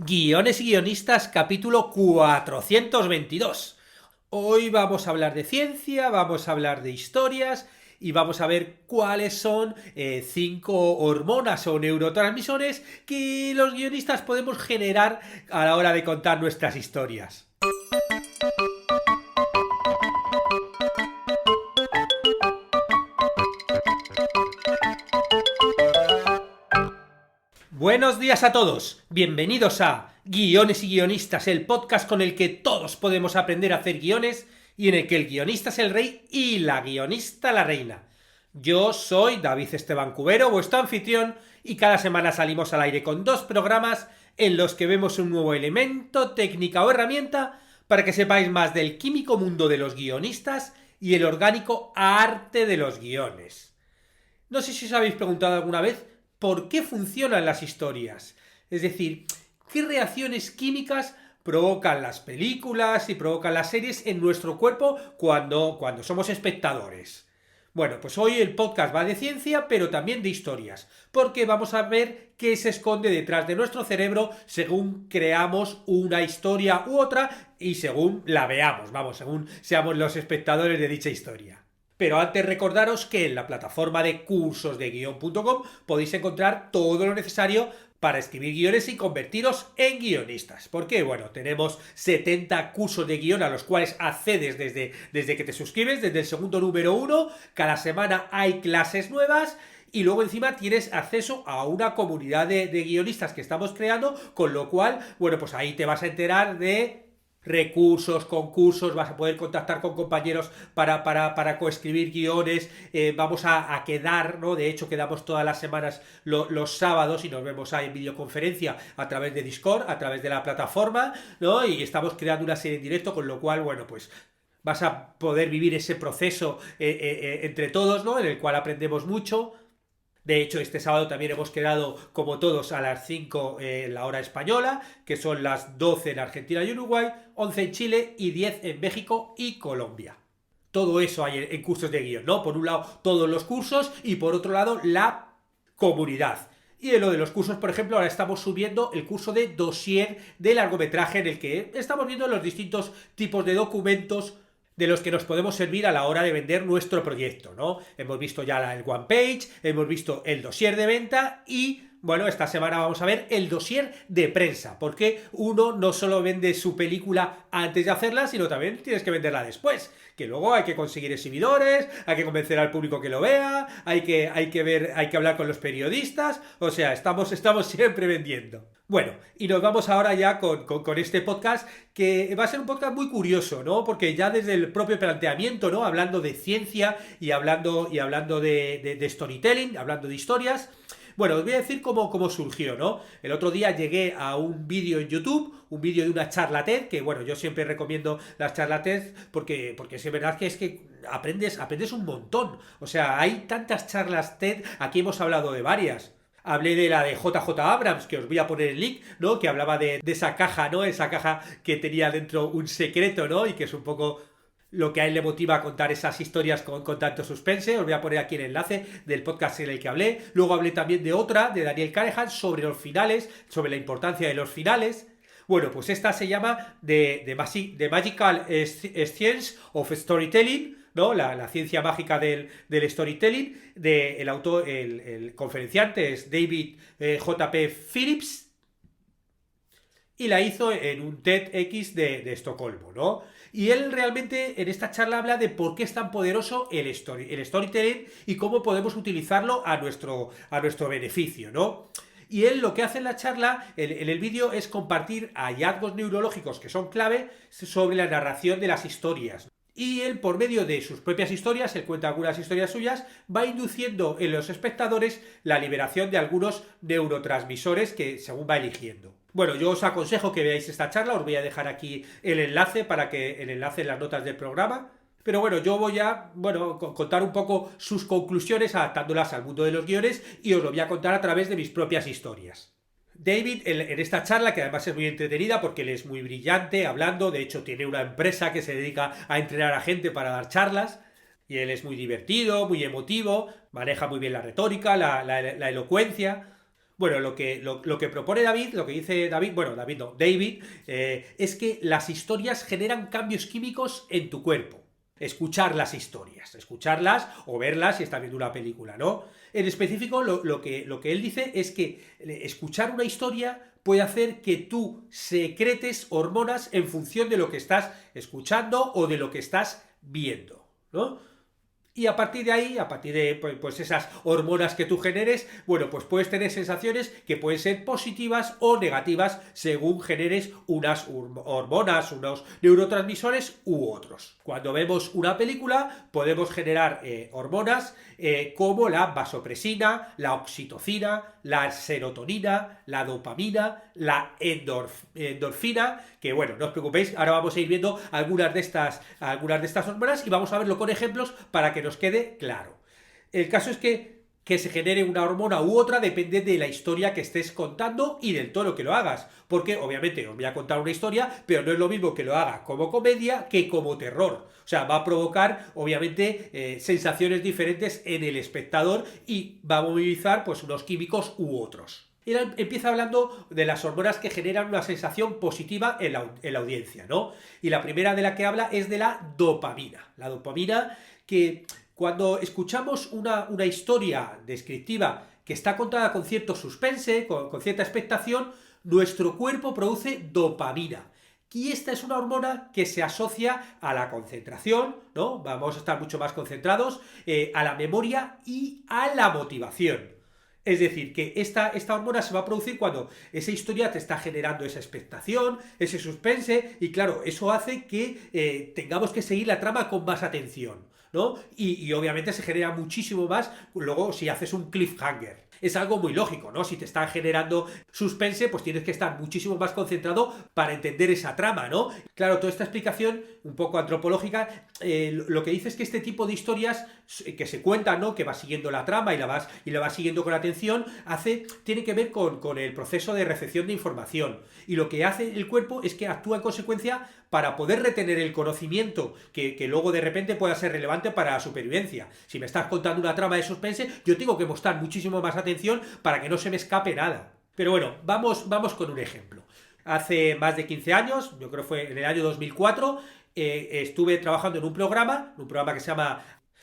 Guiones y guionistas, capítulo 422. Hoy vamos a hablar de ciencia, vamos a hablar de historias y vamos a ver cuáles son 5 hormonas o neurotransmisores que los guionistas podemos generar a la hora de contar nuestras historias. Buenos días a todos, bienvenidos a Guiones y Guionistas, el podcast con el que todos podemos aprender a hacer guiones y en el que el guionista es el rey y la guionista la reina. Yo soy David Esteban Cubero, vuestro anfitrión, y cada semana salimos al aire con 2 programas en los que vemos un nuevo elemento, técnica o herramienta para que sepáis más del químico mundo de los guionistas y el orgánico arte de los guiones. No sé si os habéis preguntado alguna vez por qué funcionan las historias. Es decir, qué reacciones químicas provocan las películas y provocan las series en nuestro cuerpo cuando somos espectadores. Bueno, pues hoy el podcast va de ciencia, pero también de historias, porque vamos a ver qué se esconde detrás de nuestro cerebro según creamos una historia u otra y según la veamos, según seamos los espectadores de dicha historia. Pero antes recordaros que en la plataforma de cursosdeguion.com podéis encontrar todo lo necesario para escribir guiones y convertiros en guionistas. Porque, bueno, tenemos 70 cursos de guión a los cuales accedes desde que te suscribes, desde el segundo número 1. Cada semana hay clases nuevas. Y luego encima tienes acceso a una comunidad de guionistas que estamos creando, con lo cual, bueno, pues ahí te vas a enterar de recursos, concursos, vas a poder contactar con compañeros para coescribir guiones, vamos a quedar, ¿no? De hecho, quedamos todas las semanas los sábados y nos vemos ahí en videoconferencia a través de Discord, a través de la plataforma, ¿no? Y estamos creando una serie en directo, con lo cual, bueno, pues vas a poder vivir ese proceso entre todos, ¿no? En el cual aprendemos mucho. De hecho, este sábado también hemos quedado, como todos, a las 5 en la hora española, que son las 12 en Argentina y Uruguay, 11 en Chile y 10 en México y Colombia. Todo eso hay en cursos de guión, ¿no? Por un lado, todos los cursos y por otro lado, la comunidad. Y en lo de los cursos, por ejemplo, ahora estamos subiendo el curso de dossier de largometraje en el que estamos viendo los distintos tipos de documentos de los que nos podemos servir a la hora de vender nuestro proyecto, ¿no? Hemos visto ya el one page, hemos visto el dossier de venta y, bueno, esta semana vamos a ver el dossier de prensa, porque uno no solo vende su película antes de hacerla, sino también tienes que venderla después, que luego hay que conseguir exhibidores, hay que convencer al público que lo vea, hay que hablar con los periodistas, o sea, estamos siempre vendiendo. Bueno, y nos vamos ahora ya con este podcast, que va a ser un podcast muy curioso, ¿no? Porque ya desde el propio planteamiento, ¿no? Hablando de ciencia y hablando de storytelling, hablando de historias. Bueno, os voy a decir cómo surgió, ¿no? El otro día llegué a un vídeo en YouTube, un vídeo de una charla TED, que bueno, yo siempre recomiendo las charlas TED porque es verdad que aprendes un montón. O sea, hay tantas charlas TED, aquí hemos hablado de varias. Hablé de la de JJ Abrams, que os voy a poner el link, ¿no? Que hablaba de esa caja, ¿no? Esa caja que tenía dentro un secreto, ¿no? Y que es un poco lo que a él le motiva a contar esas historias con tanto suspense. Os voy a poner aquí el enlace del podcast en el que hablé. Luego hablé también de otra, de Daniel Kahneman, sobre los finales, sobre la importancia de los finales. Bueno, pues esta se llama The Magical Science of Storytelling, ¿no? La ciencia mágica del storytelling. El autor, el conferenciante es David J.P. Phillips, y la hizo en un TEDx de Estocolmo, ¿no? Y él realmente en esta charla habla de por qué es tan poderoso el storytelling y cómo podemos utilizarlo a nuestro beneficio, ¿no? Y él lo que hace en la charla, en el vídeo, es compartir hallazgos neurológicos que son clave sobre la narración de las historias. Y él, por medio de sus propias historias, él cuenta algunas historias suyas, va induciendo en los espectadores la liberación de algunos neurotransmisores que según va eligiendo. Bueno, yo os aconsejo que veáis esta charla, os voy a dejar aquí el enlace en las notas del programa. Pero bueno, yo voy a contar un poco sus conclusiones adaptándolas al mundo de los guiones y os lo voy a contar a través de mis propias historias. David, en esta charla, que además es muy entretenida porque él es muy brillante hablando, de hecho tiene una empresa que se dedica a entrenar a gente para dar charlas, y él es muy divertido, muy emotivo, maneja muy bien la retórica, la elocuencia. Bueno, lo que propone David, lo que dice David, bueno, David no, David, es que las historias generan cambios químicos en tu cuerpo. Escuchar las historias, escucharlas o verlas si estás viendo una película, ¿no? En específico, lo que él dice es que escuchar una historia puede hacer que tú secretes hormonas en función de lo que estás escuchando o de lo que estás viendo, ¿no? Y a partir de ahí, a partir de pues esas hormonas que tú generes, bueno, pues puedes tener sensaciones que pueden ser positivas o negativas según generes unas hormonas, unos neurotransmisores u otros. Cuando vemos una película, podemos generar hormonas como la vasopresina, la oxitocina, la serotonina, la dopamina, la endorfina, que bueno, no os preocupéis, ahora vamos a ir viendo algunas de estas hormonas y vamos a verlo con ejemplos para que nos quede claro. El caso es que se genere una hormona u otra depende de la historia que estés contando y del tono que lo hagas. Porque obviamente os voy a contar una historia, pero no es lo mismo que lo haga como comedia que como terror. O sea, va a provocar obviamente sensaciones diferentes en el espectador y va a movilizar pues unos químicos u otros. Él empieza hablando de las hormonas que generan una sensación positiva en la audiencia, ¿no? Y la primera de la que habla es de la dopamina. La dopamina que cuando escuchamos una historia descriptiva que está contada con cierto suspense, con cierta expectación, nuestro cuerpo produce dopamina. Y esta es una hormona que se asocia a la concentración, ¿no? Vamos a estar mucho más concentrados, a la memoria y a la motivación. Es decir, que esta hormona se va a producir cuando esa historia te está generando esa expectación, ese suspense, y claro, eso hace que tengamos que seguir la trama con más atención, ¿no? Y obviamente se genera muchísimo más luego si haces un cliffhanger. Es algo muy lógico, ¿no? Si te están generando suspense, pues tienes que estar muchísimo más concentrado para entender esa trama, ¿no? Claro, toda esta explicación un poco antropológica, lo que dice es que este tipo de historias que se cuentan, ¿no? Que vas siguiendo la trama y la vas siguiendo con atención, tiene que ver con el proceso de recepción de información. Y lo que hace el cuerpo es que actúa en consecuencia para poder retener el conocimiento que luego de repente pueda ser relevante para la supervivencia. Si me estás contando una trama de suspense, yo tengo que mostrar muchísimo más atención para que no se me escape nada. Pero bueno, vamos con un ejemplo. Hace más de 15 años, yo creo que fue en el año 2004, estuve trabajando en un programa que se llama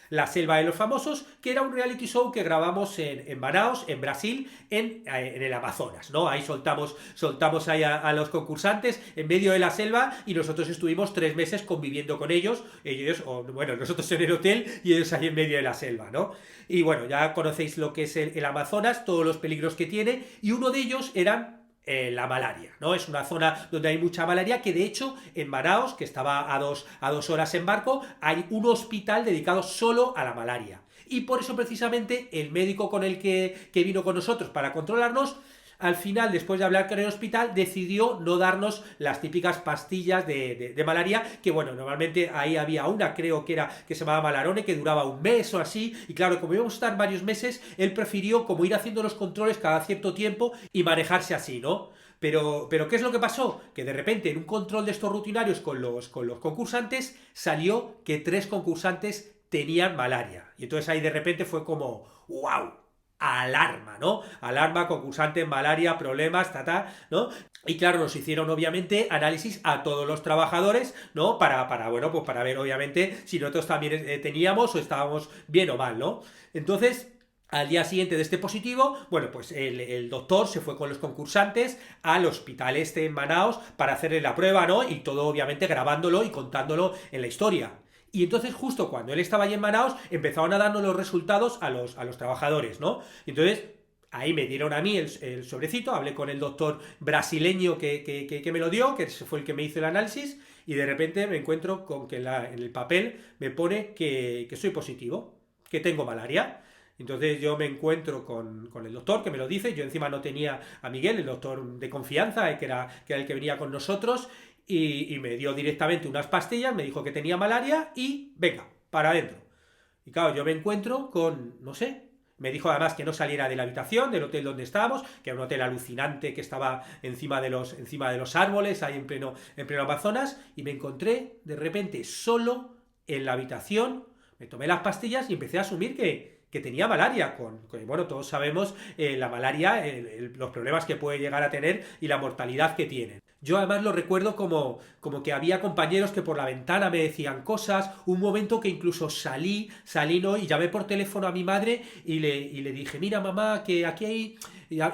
La Selva de los Famosos, que era un reality show que grabamos en Manaos, en Brasil, en el Amazonas, ¿no? Ahí soltamos ahí a los concursantes en medio de la selva y nosotros estuvimos 3 meses conviviendo con ellos, nosotros en el hotel y ellos ahí en medio de la selva, ¿no? Y bueno, ya conocéis lo que es el Amazonas, todos los peligros que tiene, y uno de ellos era la malaria, ¿no? Es una zona donde hay mucha malaria, que de hecho en Manaos, que estaba a dos horas en barco, hay un hospital dedicado solo a la malaria. Y por eso precisamente el médico con el que vino con nosotros para controlarnos, al final, después de hablar con el hospital, decidió no darnos las típicas pastillas de malaria, que bueno, normalmente ahí había una, creo que se llamaba Malarone, que duraba un mes o así, y claro, como íbamos a estar varios meses, él prefirió como ir haciendo los controles cada cierto tiempo y manejarse así, ¿no? Pero ¿qué es lo que pasó? Que de repente en un control de estos rutinarios con los concursantes salió que 3 concursantes tenían malaria. Y entonces ahí de repente fue como ¡wow! Alarma, ¿no? Alarma, concursante en malaria, problemas, ¿no? Y claro, nos hicieron obviamente análisis a todos los trabajadores, ¿no? Para ver obviamente si nosotros también teníamos o estábamos bien o mal, ¿no? Entonces, al día siguiente de este positivo, bueno, pues el doctor se fue con los concursantes al hospital en Manaos para hacerle la prueba, ¿no? Y todo obviamente grabándolo y contándolo en la historia. Y entonces justo cuando él estaba allí en Manaos, empezaron a darnos los resultados a los trabajadores, ¿no? Y entonces ahí me dieron a mí el sobrecito, hablé con el doctor brasileño que me lo dio, que fue el que me hizo el análisis, y de repente me encuentro con que en el papel me pone que soy positivo, que tengo malaria. Entonces yo me encuentro con el doctor que me lo dice, yo encima no tenía a Miguel, el doctor de confianza, que era el que venía con nosotros, y me dio directamente unas pastillas, me dijo que tenía malaria y venga, para adentro. Y claro, yo me encuentro con, no sé, me dijo además que no saliera de la habitación, del hotel donde estábamos, que era un hotel alucinante que estaba encima de los árboles, ahí en pleno Amazonas, y me encontré de repente solo en la habitación, me tomé las pastillas y empecé a asumir que tenía malaria, bueno, todos sabemos la malaria, los problemas que puede llegar a tener y la mortalidad que tiene. Yo además lo recuerdo como que había compañeros que por la ventana me decían cosas, un momento que incluso salí ¿no? Y llamé por teléfono a mi madre y le dije, mira mamá, que aquí hay...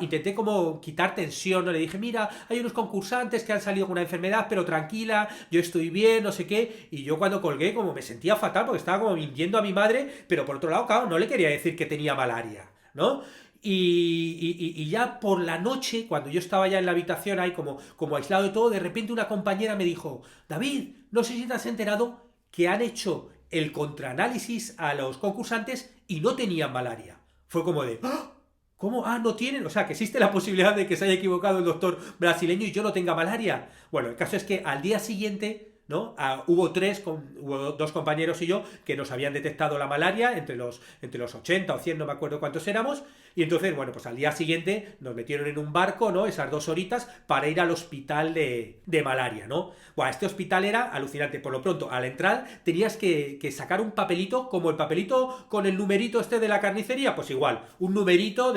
Intenté como quitar tensión, ¿no? Le dije, mira, hay unos concursantes que han salido con una enfermedad, pero tranquila, yo estoy bien, no sé qué, y yo cuando colgué como me sentía fatal porque estaba como mintiendo a mi madre, pero por otro lado, claro, no le quería decir que tenía malaria, ¿no? Y ya por la noche, cuando yo estaba ya en la habitación ahí como aislado de todo, de repente una compañera me dijo, David, no sé si te has enterado que han hecho el contraanálisis a los concursantes y no tenían malaria. Fue como de, ¡ah! ¿Cómo? Ah, no tienen. O sea, que existe la posibilidad de que se haya equivocado el doctor brasileño y yo no tenga malaria. Bueno, el caso es que al día siguiente, ¿no? Hubo dos compañeros y yo que nos habían detectado la malaria entre los 80 o 100, no me acuerdo cuántos éramos, y entonces, bueno, pues al día siguiente nos metieron en un barco, ¿no? Esas 2 horitas para ir al hospital de malaria, ¿no? Bueno, este hospital era alucinante. Por lo pronto, al entrar tenías que sacar un papelito, como el papelito con el numerito este de la carnicería, pues igual, un numerito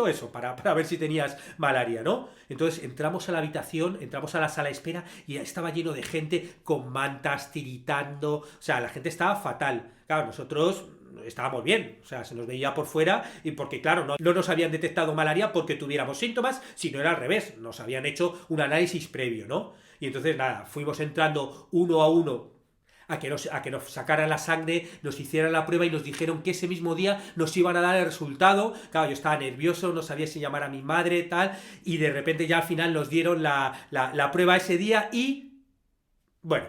eso, para ver si tenías malaria, ¿no? Entonces entramos a la habitación, entramos a la sala de espera y ya estaba lleno de gente con mantas, tiritando, o sea, la gente estaba fatal. Claro, nosotros estábamos bien, o sea, se nos veía por fuera y porque, claro, no nos habían detectado malaria porque tuviéramos síntomas, sino era al revés, nos habían hecho un análisis previo, ¿no? Y entonces, nada, fuimos entrando uno a uno a que nos sacaran la sangre, nos hicieran la prueba y nos dijeron que ese mismo día nos iban a dar el resultado. Claro, yo estaba nervioso, no sabía si llamar a mi madre, tal, y de repente ya al final nos dieron la prueba ese día y... Bueno,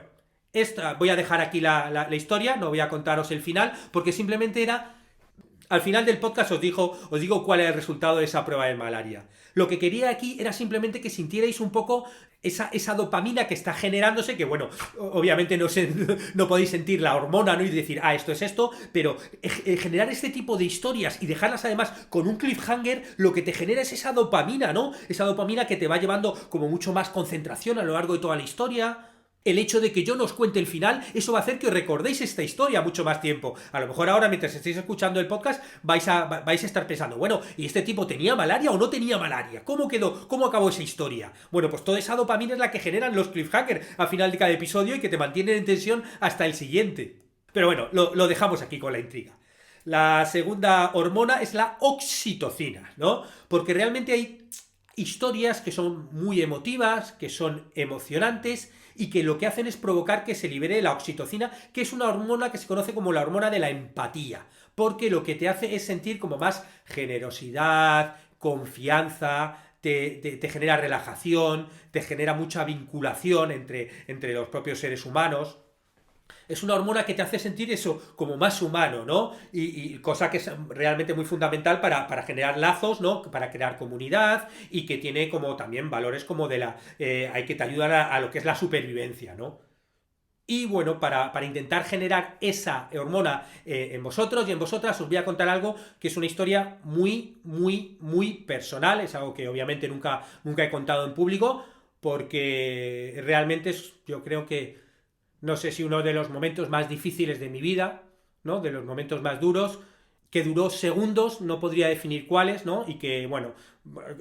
voy a dejar aquí la historia, no voy a contaros el final, porque simplemente era... Al final del podcast os digo cuál es el resultado de esa prueba de malaria. Lo que quería aquí era simplemente que sintierais un poco esa dopamina que está generándose, que bueno, obviamente no podéis sentir la hormona, ¿no? Y decir, esto es esto, pero generar este tipo de historias y dejarlas además con un cliffhanger, lo que te genera es esa dopamina, ¿no? Esa dopamina que te va llevando como mucho más concentración a lo largo de toda la historia. El hecho de que yo no os cuente el final, eso va a hacer que os recordéis esta historia mucho más tiempo. A lo mejor ahora, mientras estéis escuchando el podcast, vais a estar pensando, bueno, ¿y este tipo tenía malaria o no tenía malaria? ¿Cómo quedó? ¿Cómo acabó esa historia? Bueno, pues toda esa dopamina es la que generan los cliffhangers al final de cada episodio y que te mantienen en tensión hasta el siguiente. Pero bueno, lo dejamos aquí con la intriga. La segunda hormona es la oxitocina, ¿no? Porque realmente hay historias que son muy emotivas, que son emocionantes y que lo que hacen es provocar que se libere la oxitocina, que es una hormona que se conoce como la hormona de la empatía, porque lo que te hace es sentir como más generosidad, confianza, te genera relajación, te genera mucha vinculación entre los propios seres humanos. Es una hormona que te hace sentir eso como más humano, ¿no? Y cosa que es realmente muy fundamental para generar lazos, ¿no? Para crear comunidad y que tiene como también valores como hay que te ayudan a lo que es la supervivencia, ¿no? Y bueno, para intentar generar esa hormona en vosotros y en vosotras, os voy a contar algo que es una historia muy, muy, muy personal. Es algo que obviamente nunca he contado en público, porque realmente yo creo que no sé si uno de los momentos más difíciles de mi vida, ¿no? De los momentos más duros, que duró segundos, no podría definir cuáles, ¿no? Y que, bueno,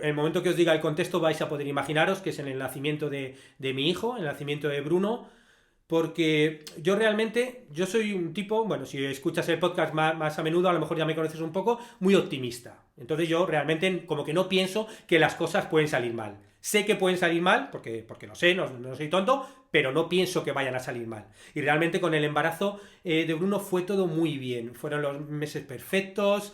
en el momento que os diga el contexto vais a poder imaginaros que es en el nacimiento de mi hijo, el nacimiento de Bruno, porque yo soy un tipo, bueno, si escuchas el podcast más a menudo, a lo mejor ya me conoces un poco, muy optimista. Entonces yo realmente como que no pienso que las cosas pueden salir mal. Sé que pueden salir mal, porque lo sé, no soy tonto, pero no pienso que vayan a salir mal. Y realmente con el embarazo de Bruno fue todo muy bien. Fueron los meses perfectos,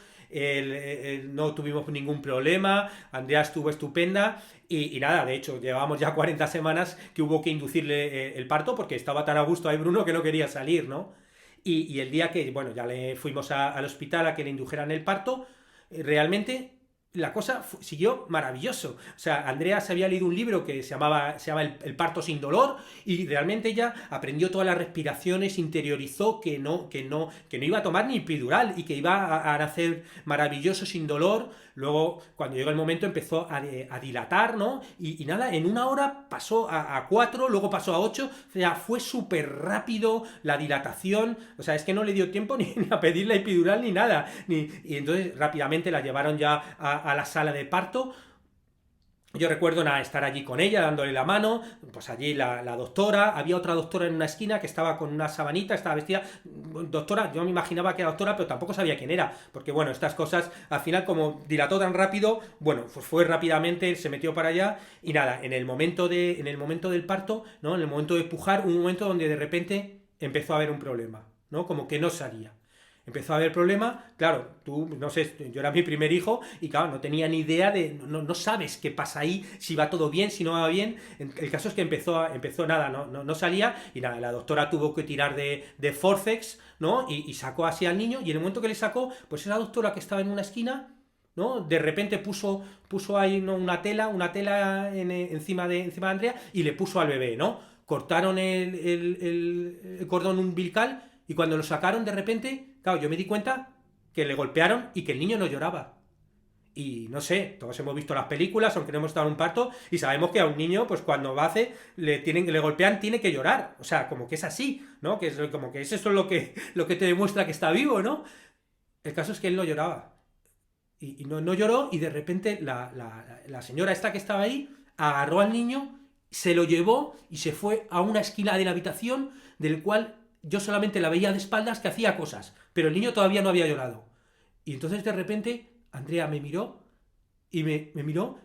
no tuvimos ningún problema, Andrea estuvo estupenda y nada, de hecho, llevábamos ya 40 semanas que hubo que inducirle el parto porque estaba tan a gusto ahí Bruno que no quería salir, ¿no? Y el día que, bueno, ya le fuimos al hospital a que le indujeran el parto, realmente la cosa siguió maravilloso. O sea, Andrea se había leído un libro que se llama el parto sin dolor y realmente ella aprendió todas las respiraciones, interiorizó que no iba a tomar ni epidural y que iba a nacer maravilloso sin dolor, Luego, cuando llegó el momento, empezó a dilatar, ¿no? Y nada, en 1 hora pasó a 4, luego pasó a 8, o sea, fue súper rápido la dilatación, o sea, es que no le dio tiempo ni a pedir la epidural ni nada, y entonces rápidamente la llevaron ya a la sala de parto. Yo recuerdo nada, estar allí con ella, dándole la mano, pues allí la doctora, había otra doctora en una esquina que estaba con una sabanita, estaba vestida, doctora, yo me imaginaba que era doctora, pero tampoco sabía quién era, porque bueno, estas cosas, al final como dilató tan rápido, bueno, pues fue rápidamente, se metió para allá, y nada, en el momento del parto, ¿no? En el momento de pujar, un momento donde de repente empezó a haber un problema, ¿no? Como que no salía. Empezó a haber problema, claro, tú, no sé, yo era mi primer hijo y claro, no tenía ni idea de, no sabes qué pasa ahí, si va todo bien, si no va bien. El caso es que empezó nada, no salía y nada, la doctora tuvo que tirar de forceps, ¿no? Y sacó así al niño y en el momento que le sacó, pues esa doctora que estaba en una esquina, ¿no? De repente puso ahí, ¿no? una tela encima de Andrea y le puso al bebé, ¿no? Cortaron el cordón umbilical y cuando lo sacaron de repente, claro, yo me di cuenta que le golpearon y que el niño no lloraba. Y no sé, todos hemos visto las películas, aunque no hemos estado en un parto, y sabemos que a un niño, pues cuando hace, le golpean, tiene que llorar. O sea, como que es así, ¿no? Que es como que es eso lo que te demuestra que está vivo, ¿no? El caso es que él no lloraba. Y no lloró, y de repente la señora esta que estaba ahí agarró al niño, se lo llevó y se fue a una esquina de la habitación del cual yo solamente la veía de espaldas que hacía cosas, pero el niño todavía no había llorado. Y entonces de repente Andrea me miró y me miró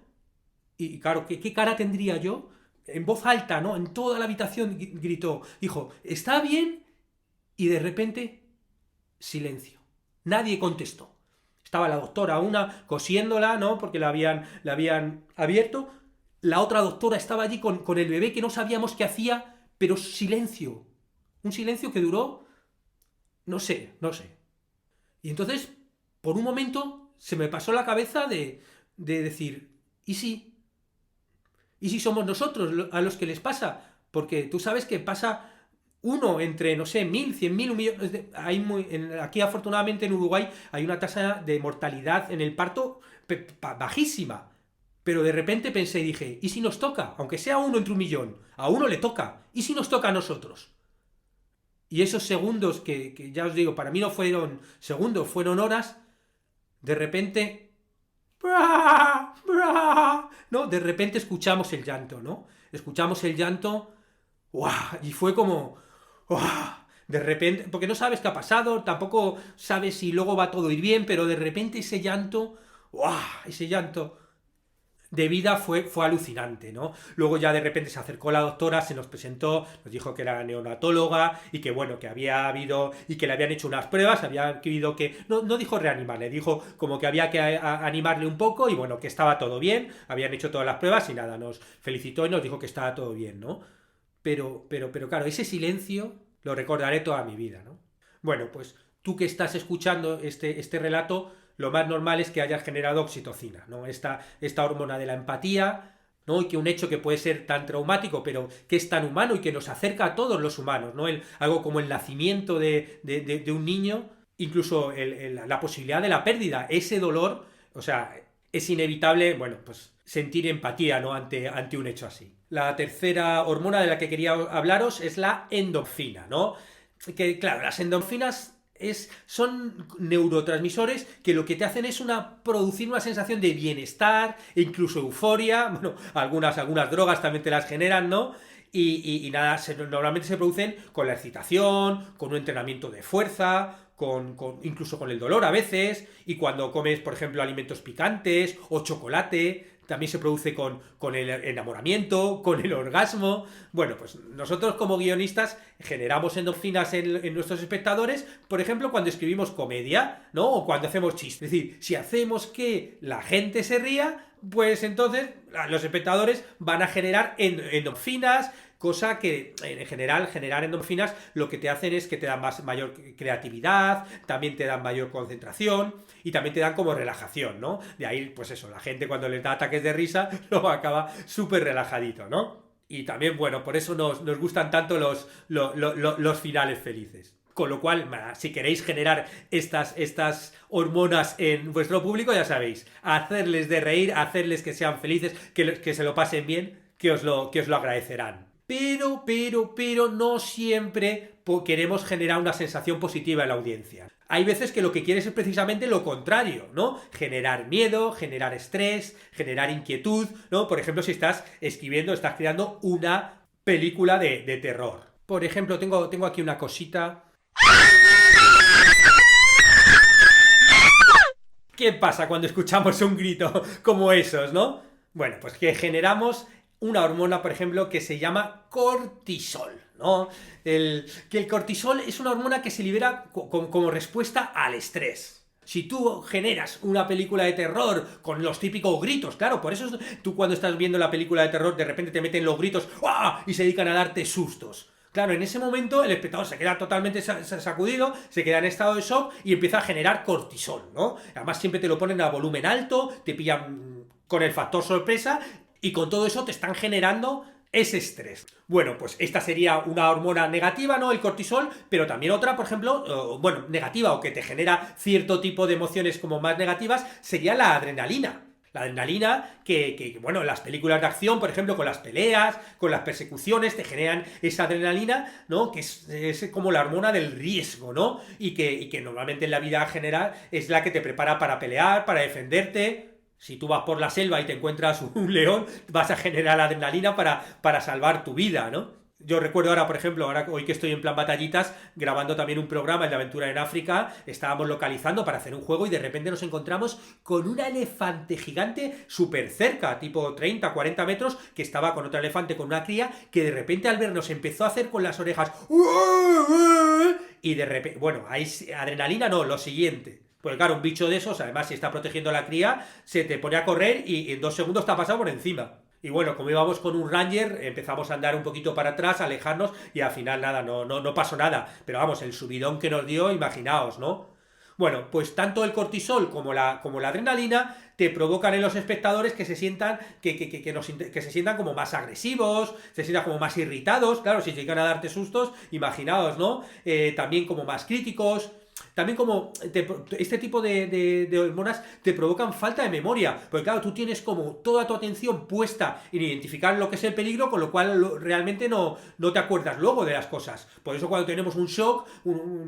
y claro, ¿qué cara tendría yo? En voz alta, ¿no? En toda la habitación gritó, dijo, ¿está bien? Y de repente, silencio. Nadie contestó. Estaba la doctora, una cosiéndola, ¿no? Porque la habían abierto. La otra doctora estaba allí con el bebé que no sabíamos qué hacía, pero silencio. Un silencio que duró, no sé. Y entonces, por un momento, se me pasó la cabeza de decir, ¿y si? ¿Y si somos nosotros a los que les pasa? Porque tú sabes que pasa uno entre, no sé, 1.000, 100.000, un millón. Aquí, afortunadamente, en Uruguay hay una tasa de mortalidad en el parto bajísima. Pero de repente pensé y dije, ¿y si nos toca? Aunque sea uno entre 1.000.000, a uno le toca. ¿Y si nos toca a nosotros? Y esos segundos que ya os digo, para mí no fueron segundos, fueron horas, de repente, ¡bra! ¡Bra! ¿No? De repente escuchamos el llanto, ¿no? Escuchamos el llanto, ¡guau! Y fue como, ¡guau! De repente, porque no sabes qué ha pasado, tampoco sabes si luego va todo ir bien, pero de repente ese llanto, ¡guau! Ese llanto de vida fue alucinante, ¿no? Luego ya de repente se acercó la doctora, se nos presentó, nos dijo que era neonatóloga y que bueno, que había habido y que le habían hecho unas pruebas, había habido que, no dijo reanimarle, dijo como que había que animarle un poco y bueno, que estaba todo bien, habían hecho todas las pruebas y nada, nos felicitó y nos dijo que estaba todo bien, ¿no? Pero claro, ese silencio lo recordaré toda mi vida, ¿no? Bueno, pues tú que estás escuchando este relato, lo más normal es que hayas generado oxitocina, ¿no? Esta hormona de la empatía, ¿no? Y que un hecho que puede ser tan traumático, pero que es tan humano y que nos acerca a todos los humanos, ¿no? Algo como el nacimiento de un niño, incluso la posibilidad de la pérdida, ese dolor, o sea, es inevitable, bueno, pues sentir empatía, ¿no? ante un hecho así. La tercera hormona de la que quería hablaros es la endorfina, ¿no? Que claro, las endorfinas son neurotransmisores que lo que te hacen es producir una sensación de bienestar e incluso euforia. Bueno, algunas drogas también te las generan, ¿no? Y nada, normalmente se producen con la excitación, con un entrenamiento de fuerza, incluso con el dolor a veces, y cuando comes, por ejemplo, alimentos picantes o chocolate. También se produce con el enamoramiento, con el orgasmo. Bueno, pues nosotros como guionistas generamos endorfinas en nuestros espectadores, por ejemplo, cuando escribimos comedia, ¿no? O cuando hacemos chistes. Es decir, si hacemos que la gente se ría, pues entonces los espectadores van a generar endorfinas, cosa que en general generar endorfinas lo que te hacen es que te dan mayor creatividad, también te dan mayor concentración y también te dan como relajación, ¿no? De ahí, pues eso, la gente cuando les da ataques de risa luego acaba súper relajadito, ¿no? Y también, bueno, por eso nos gustan tanto los finales felices. Con lo cual, si queréis generar estas hormonas en vuestro público, ya sabéis, hacerles de reír, hacerles que sean felices, que se lo pasen bien, que os lo agradecerán. Pero no siempre queremos generar una sensación positiva en la audiencia. Hay veces que lo que quieres es precisamente lo contrario, ¿no? Generar miedo, generar estrés, generar inquietud, ¿no? Por ejemplo, si estás escribiendo, estás creando una película de terror. Por ejemplo, tengo aquí una cosita. ¿Qué pasa cuando escuchamos un grito como esos, no? Bueno, pues que generamos una hormona, por ejemplo, que se llama cortisol, ¿no? El cortisol es una hormona que se libera como respuesta al estrés. Si tú generas una película de terror con los típicos gritos, claro, por eso tú cuando estás viendo la película de terror de repente te meten los gritos ¡ah! Y se dedican a darte sustos. Claro, en ese momento el espectador se queda totalmente sacudido, se queda en estado de shock y empieza a generar cortisol, ¿no? Además siempre te lo ponen a volumen alto, te pillan con el factor sorpresa y con todo eso te están generando ese estrés. Bueno, pues esta sería una hormona negativa, ¿no? El cortisol, pero también otra, por ejemplo, negativa o que te genera cierto tipo de emociones como más negativas, sería la adrenalina. La adrenalina bueno, en las películas de acción, por ejemplo, con las peleas, con las persecuciones, te generan esa adrenalina, ¿no? Que es como la hormona del riesgo, ¿no? Y que normalmente en la vida general es la que te prepara para pelear, para defenderte. Si tú vas por la selva y te encuentras un león, vas a generar adrenalina para salvar tu vida, ¿no? Yo recuerdo ahora, por ejemplo, hoy que estoy en plan batallitas, grabando también un programa, el de Aventura en África, estábamos localizando para hacer un juego y de repente nos encontramos con un elefante gigante súper cerca, tipo 30, 40 metros, que estaba con otro elefante, con una cría, que de repente al vernos empezó a hacer con las orejas y de repente, bueno, ahí adrenalina no, lo siguiente. Pues claro, un bicho de esos, además si está protegiendo a la cría, se te pone a correr y en 2 segundos te ha pasado por encima. Y bueno, como íbamos con un Ranger, empezamos a andar un poquito para atrás, a alejarnos, y al final nada, no pasó nada. Pero vamos, el subidón que nos dio, imaginaos, ¿no? Bueno, pues tanto el cortisol como la adrenalina te provocan en los espectadores que se sientan que se sientan como más agresivos, se sientan como más irritados, claro, si llegan a darte sustos, imaginaos, ¿no? También como más críticos. También como este tipo de hormonas te provocan falta de memoria, porque claro, tú tienes como toda tu atención puesta en identificar lo que es el peligro, con lo cual realmente no te acuerdas luego de las cosas. Por eso cuando tenemos un shock,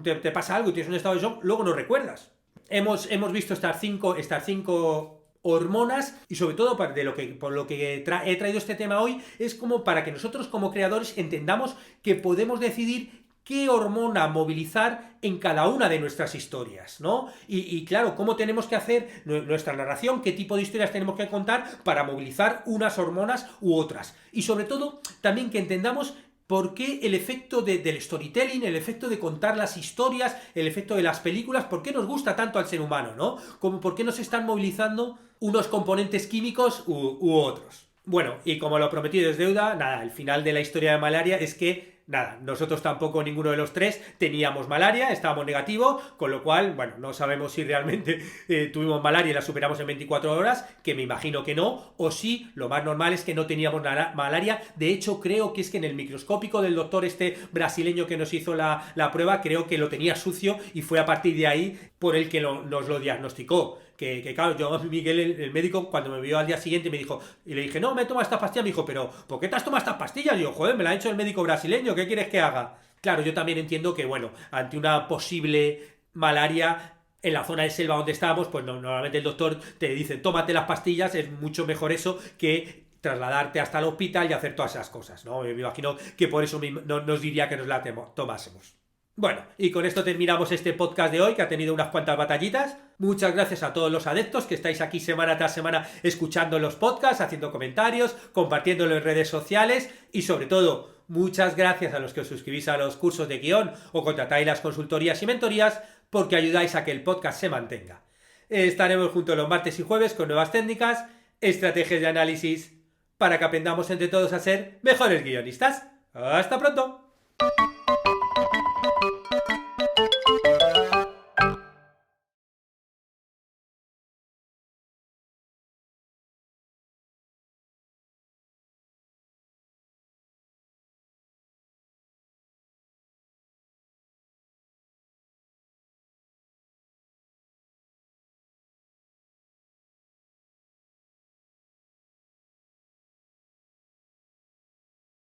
te pasa algo y tienes un estado de shock, luego no recuerdas. Hemos visto estas cinco hormonas y sobre todo por lo que he traído este tema hoy es como para que nosotros como creadores entendamos que podemos decidir qué hormona movilizar en cada una de nuestras historias, ¿no? Y claro, cómo tenemos que hacer nuestra narración, qué tipo de historias tenemos que contar para movilizar unas hormonas u otras. Y sobre todo, también que entendamos por qué el efecto del storytelling, el efecto de contar las historias, el efecto de las películas, por qué nos gusta tanto al ser humano, ¿no? Como por qué nos están movilizando unos componentes químicos u otros. Bueno, y como lo prometido es deuda, nada, el final de la historia de malaria es que nada, nosotros tampoco, ninguno de los tres, teníamos malaria, estábamos negativos, con lo cual, bueno, no sabemos si realmente tuvimos malaria y la superamos en 24 horas, que me imagino que no, o sí, lo más normal es que no teníamos malaria. De hecho, creo que es que en el microscópico del doctor este brasileño que nos hizo la prueba, creo que lo tenía sucio y fue a partir de ahí por el que nos lo diagnosticó. Que claro, yo, Miguel, el médico, cuando me vio al día siguiente me dijo, y le dije, no, me he tomado estas pastillas, me dijo, pero ¿por qué te has tomado estas pastillas? Y yo, joder, me la ha hecho el médico brasileño, ¿qué quieres que haga? Claro, yo también entiendo que, bueno, ante una posible malaria en la zona de selva donde estábamos, pues normalmente el doctor te dice, tómate las pastillas, es mucho mejor eso que trasladarte hasta el hospital y hacer todas esas cosas, ¿no? Me imagino que por eso nos diría que nos la tomásemos. Bueno, y con esto terminamos este podcast de hoy, que ha tenido unas cuantas batallitas. Muchas gracias a todos los adeptos que estáis aquí semana tras semana escuchando los podcasts, haciendo comentarios, compartiéndolo en redes sociales y sobre todo, muchas gracias a los que os suscribís a los cursos de guión o contratáis las consultorías y mentorías porque ayudáis a que el podcast se mantenga. Estaremos juntos los martes y jueves con nuevas técnicas, estrategias de análisis para que aprendamos entre todos a ser mejores guionistas. ¡Hasta pronto!